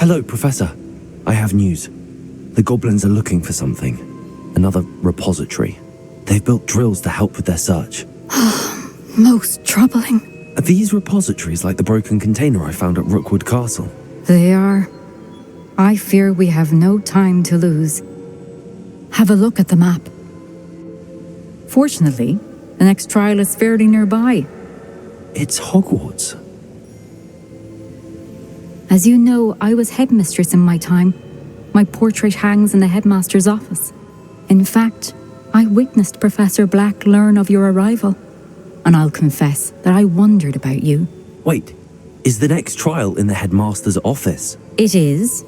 Hello, Professor. I have news. The goblins are looking for something. Another repository. They've built drills to help with their search. Most troubling. Are these repositories like the broken container I found at Rookwood Castle? They are. I fear we have no time to lose. Have a look at the map. Fortunately, the next trial is fairly nearby. It's Hogwarts. As you know, I was headmistress in my time. My portrait hangs in the headmaster's office. In fact, I witnessed Professor Black learn of your arrival. And I'll confess that I wondered about you. Wait, is the next trial in the headmaster's office? It is.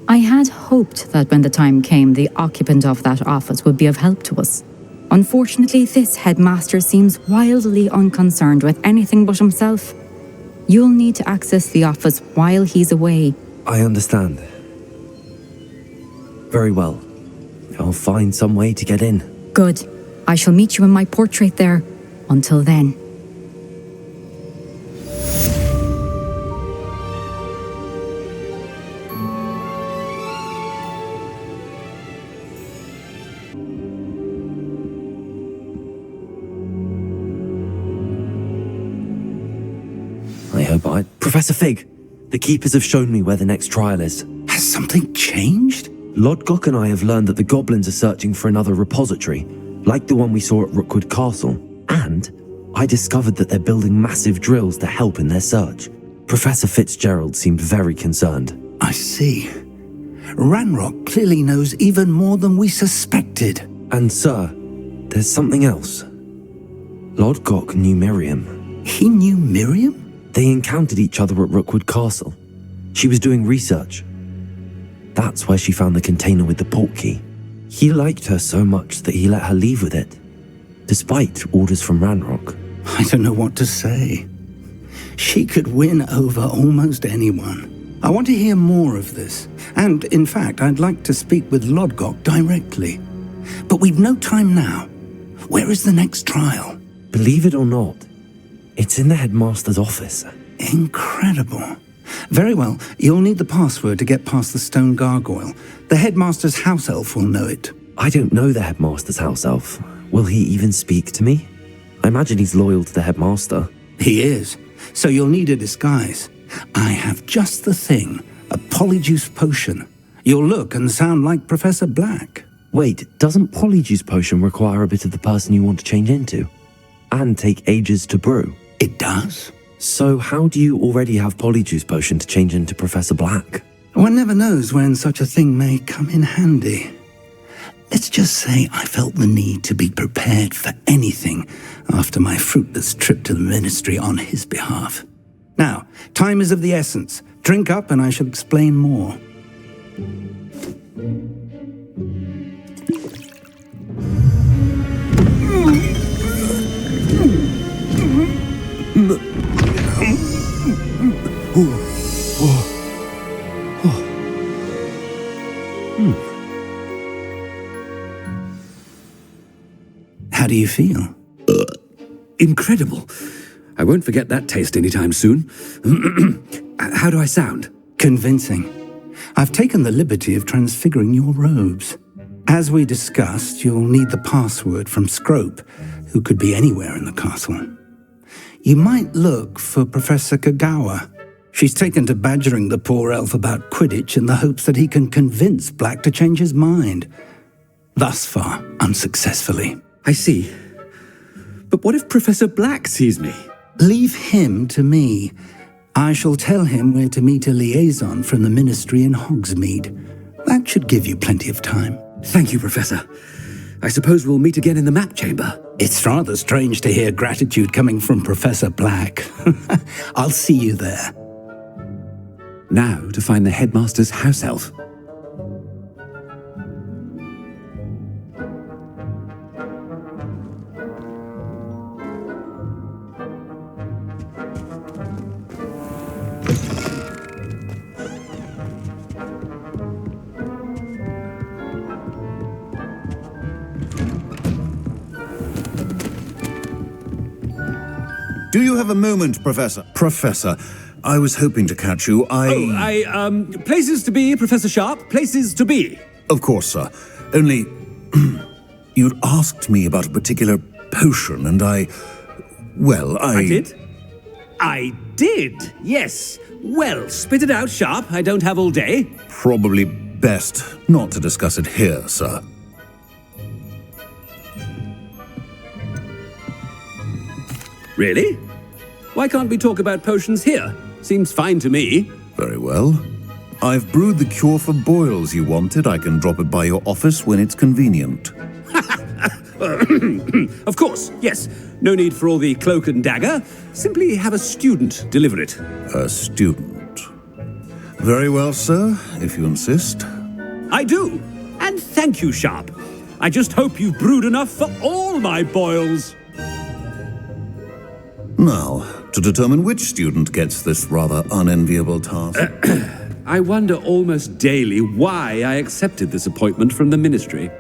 I had hoped that when the time came, the occupant of that office would be of help to us. Unfortunately, this headmaster seems wildly unconcerned with anything but himself. You'll need to access the office while he's away. I understand. Very well. I'll find some way to get in. Good. I shall meet you in my portrait there. Until then. Professor Fig, the Keepers have shown me where the next trial is. Has something changed? Lodgok and I have learned that the goblins are searching for another repository, like the one we saw at Rookwood Castle. And I discovered that they're building massive drills to help in their search. Professor Fitzgerald seemed very concerned. I see. Ranrock clearly knows even more than we suspected. And sir, there's something else. Lodgok knew Miriam. He knew Miriam? They encountered each other at Rookwood Castle. She was doing research. That's where she found the container with the port key. He liked her so much that he let her leave with it, despite orders from Ranrock. I don't know what to say. She could win over almost anyone. I want to hear more of this. And, in fact, I'd like to speak with Lodgok directly. But we've no time now. Where is the next trial? Believe it or not, it's in the headmaster's office. Incredible. Very well, you'll need the password to get past the stone gargoyle. The headmaster's house elf will know it. I don't know the headmaster's house elf. Will he even speak to me? I imagine he's loyal to the headmaster. He is. So you'll need a disguise. I have just the thing. A polyjuice potion. You'll look and sound like Professor Black. Wait, doesn't polyjuice potion require a bit of the person you want to change into? And take ages to brew? It does. So how do you already have polyjuice potion to change into Professor Black? One never knows when such a thing may come in handy. Let's just say I felt the need to be prepared for anything after my fruitless trip to the ministry on his behalf. Now, time is of the essence. Drink up and I shall explain more. How do you feel? Incredible. I won't forget that taste anytime soon. How do I sound? Convincing. I've taken the liberty of transfiguring your robes. As we discussed, you'll need the password from Scrope, who could be anywhere in the castle. You might look for Professor Kagawa. She's taken to badgering the poor elf about Quidditch in the hopes that he can convince Black to change his mind. Thus far, unsuccessfully. I see. But what if Professor Black sees me? Leave him to me. I shall tell him where to meet a liaison from the ministry in Hogsmeade. That should give you plenty of time. Thank you, Professor. I suppose we'll meet again in the map chamber. It's rather strange to hear gratitude coming from Professor Black. I'll see you there. Now to find the headmaster's house elf. Do you have a moment, Professor? Professor, I was hoping to catch you. Places to be, Professor Sharp, places to be. Of course, sir. Only, you'd asked me about a particular potion, and I did? I did, yes. Well, spit it out, Sharp. I don't have all day. Probably best not to discuss it here, sir. Really? Why can't we talk about potions here? Seems fine to me. Very well. I've brewed the cure for boils you wanted. I can drop it by your office when it's convenient. Of course, yes. No need for all the cloak and dagger. Simply have a student deliver it. A student. Very well, sir, if you insist. I do. And thank you, Sharp. I just hope you've brewed enough for all my boils. Now, to determine which student gets this rather unenviable task. I wonder almost daily why I accepted this appointment from the Ministry.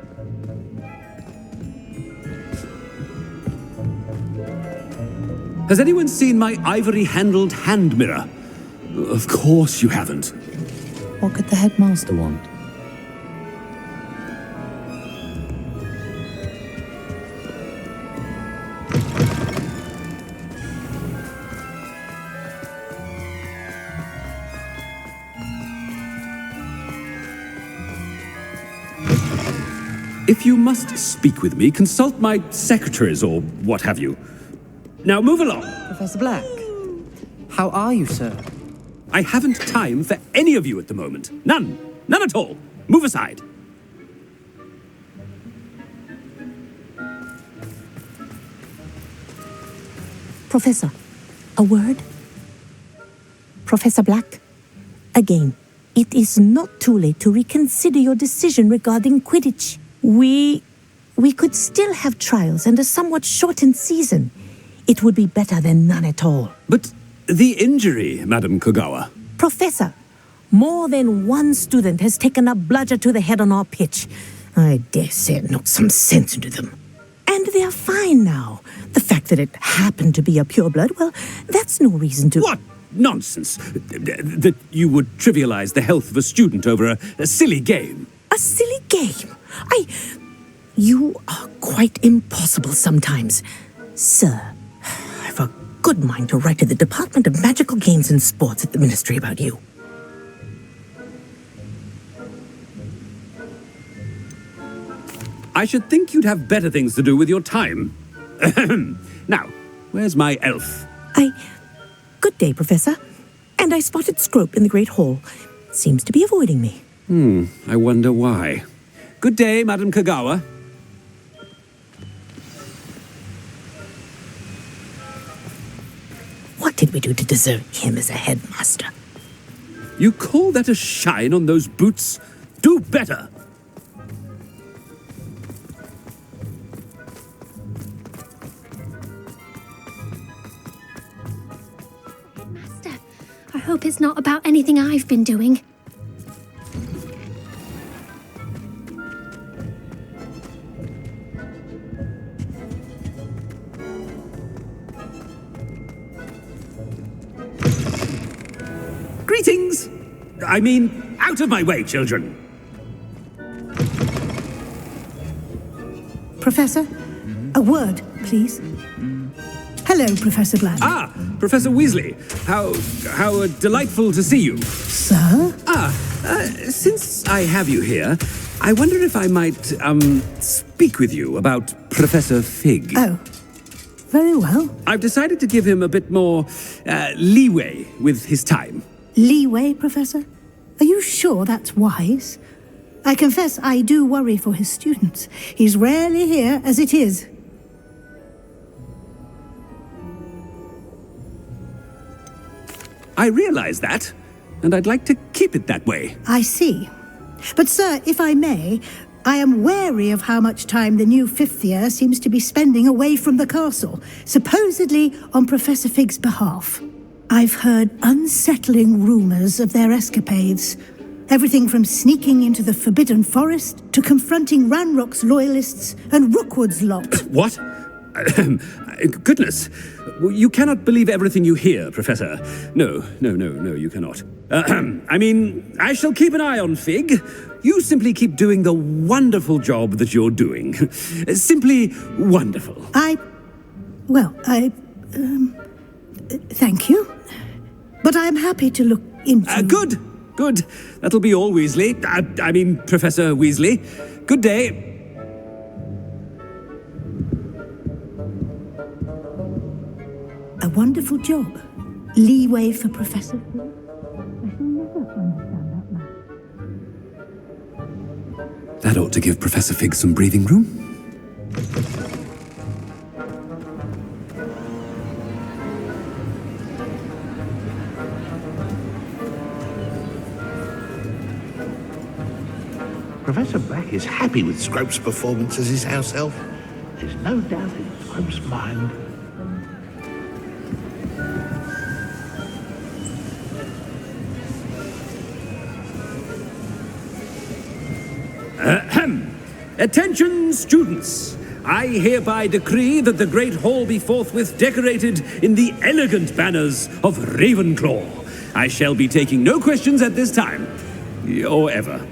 Has anyone seen my ivory-handled hand mirror? Of course you haven't. What could the headmaster want? If you must speak with me, consult my secretaries or what have you. Now move along. Professor Black, how are you, sir? I haven't time for any of you at the moment. None. None at all. Move aside. Professor, a word? Professor Black, again, it is not too late to reconsider your decision regarding Quidditch. We could still have trials and a somewhat shortened season. It would be better than none at all. But the injury, Madam Kogawa. Professor, more than one student has taken a bludger to the head on our pitch. I dare say it knocked some sense into them. And they are fine now. The fact that it happened to be a pureblood, well, that's no reason to... What nonsense! That you would trivialize the health of a student over a silly game. A silly game? You are quite impossible sometimes. Sir, I've a good mind to write to the Department of Magical Games and Sports at the Ministry about you. I should think you'd have better things to do with your time. Now, where's my elf? Good day, Professor. And I spotted Scrope in the Great Hall. Seems to be avoiding me. I wonder why. Good day, Madam Kogawa. What did we do to deserve him as a headmaster? You call that a shine on those boots? Do better! Master, I hope it's not about anything I've been doing. Greetings! I mean, out of my way, children! Professor, a word, please. Hello, Professor Black. Ah, Professor Weasley. How delightful to see you. Sir? Since I have you here, I wonder if I might, speak with you about Professor Fig. Oh, very well. I've decided to give him a bit more, leeway with his time. Leeway, Professor? Are you sure that's wise? I confess I do worry for his students. He's rarely here as it is. I realize that, and I'd like to keep it that way. I see. But, sir, if I may, I am wary of how much time the new fifth year seems to be spending away from the castle, supposedly on Professor Fig's behalf. I've heard unsettling rumors of their escapades. Everything from sneaking into the Forbidden Forest to confronting Ranrock's loyalists and Rookwood's lot. What? Goodness. You cannot believe everything you hear, Professor. No, you cannot. I mean, I shall keep an eye on Fig. You simply keep doing the wonderful job that you're doing. Simply wonderful. Thank you. But I'm happy to look into... Good. That'll be all, Weasley. I mean, Professor Weasley. Good day. A wonderful job. Leeway for Professor. I shall never understand that man. That ought to give Professor Fig some breathing room. Professor Black is happy with Scrope's performance as his house elf. There's no doubt in Scrope's mind. Attention, students! I hereby decree that the Great Hall be forthwith decorated in the elegant banners of Ravenclaw. I shall be taking no questions at this time, or ever.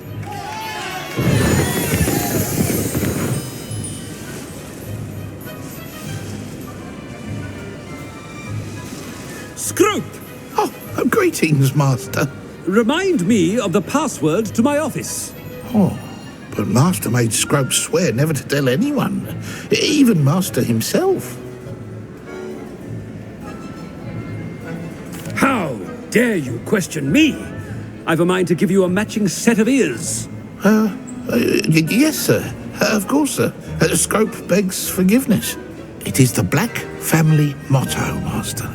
Scrope! Oh, greetings, Master. Remind me of the password to my office. Oh, but Master made Scrope swear never to tell anyone, even Master himself. How dare you question me? I've a mind to give you a matching set of ears. Yes, sir. Of course, sir. Scrope begs forgiveness. It is the Black family motto, Master.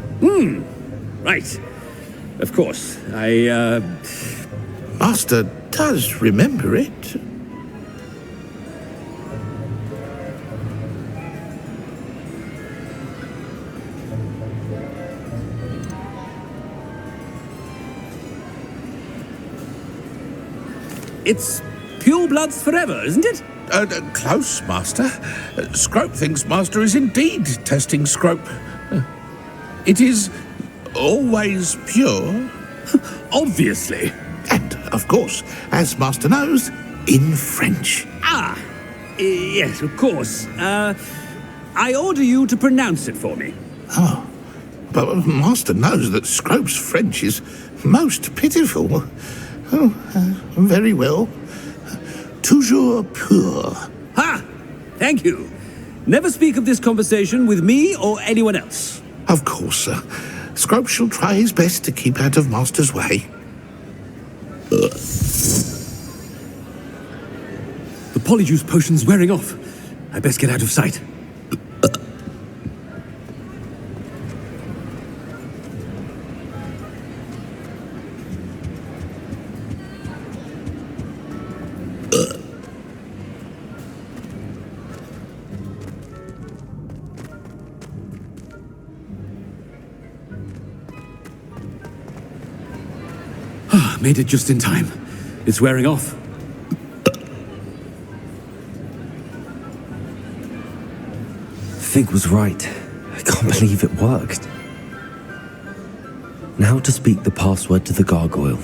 Right. Of course. Master does remember it. It's pure bloods forever, isn't it? Close, Master. Scrope thinks Master is indeed testing Scrope. It is always pure. Obviously. And, of course, as Master knows, in French. Yes, of course. I order you to pronounce it for me. Oh, but Master knows that Scrope's French is most pitiful. Oh, very well. Toujours pur. Ha! Thank you. Never speak of this conversation with me or anyone else. Of course, sir. Scrope shall try his best to keep out of Master's way. The polyjuice potion's wearing off. I best get out of sight. Made it just in time. It's wearing off. Fig was right. I can't believe it worked. Now to speak the password to the gargoyle.